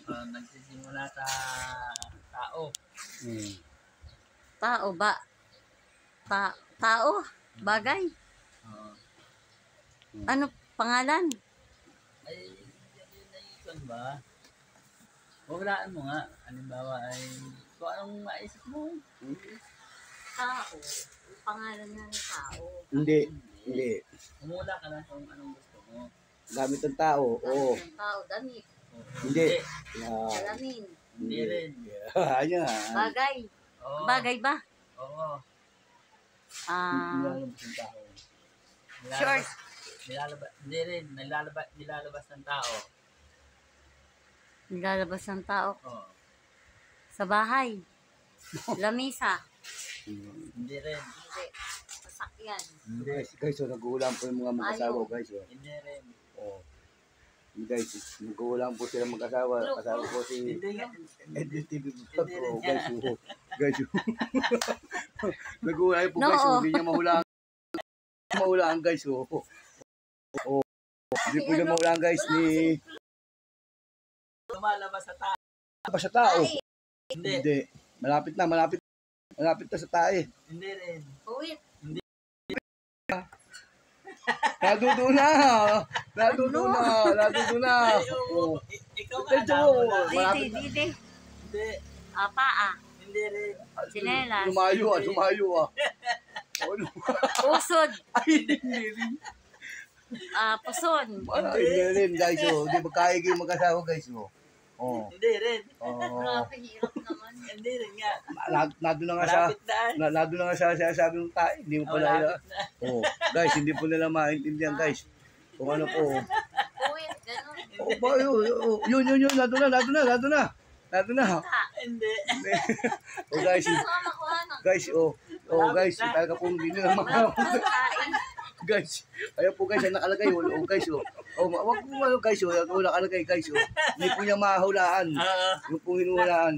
Nagsisimula sa tao. Tao ba? Tao? Bagay? Ano pangalan? Ay, yun na yun ba? Walaan mo nga. Halimbawa ay, kung anong maisip mo. Tao. Pangalan ng tao. Hindi. Umula ka lang kung anong gusto mo. Gamit ng tao. Oo. Gamit ng tao. Damit. Hindi. Salamin. Hindi rin. Ayan. Bagay. Oo. Bagay ba? Oo. Nilalabas ng tao. Short. Hindi rin. Nilalabas ng tao. Nilalabas ng tao. Oo. Sa bahay. Lamisa. Hindi rin. Hindi. Sasakyan. Guys, so nag-uulam po yung mga mag-asawa, guys. Hindi rin. Oh. Guys, nag-uulam po sila mag-asawa. Kasama po si TV Vlog. Oh, guys. Guys. Nag-uulam po, guys. Hindi niya mahulaan, guys. Oh. Hindi po niya mahulaan, guys. Lumalabas sa tao. Ba sa tao? Hindi. Malapit na sa tae. Hindi rin. Uwit. Nadudo na. Oh. Ikaw nga alam mo na. Didi. Hindi. Paa. Hindi rin. Sinelas. Lumayo. Pusod. Ay, hindi rin. Puson. Hindi rin, guys. Hindi magkaya kayo mag-asawa, guys. Hindi rin. Grabe, hirap naman. Hindi rin nga. Nado na nga sa sabi ng tayo. Hindi mo pala ila. Guys, hindi po nila maintindihan, guys. Kung ano po. Uwit, gano'n. Yun. Nado na. Hindi. Guys. Guys, talaga po hindi nila guys, ayan po guys, ang nakalagay. Guys, wag po guys, ang nakalagay guys. Hindi po niya mahulaan. Yung po hinuhulaan.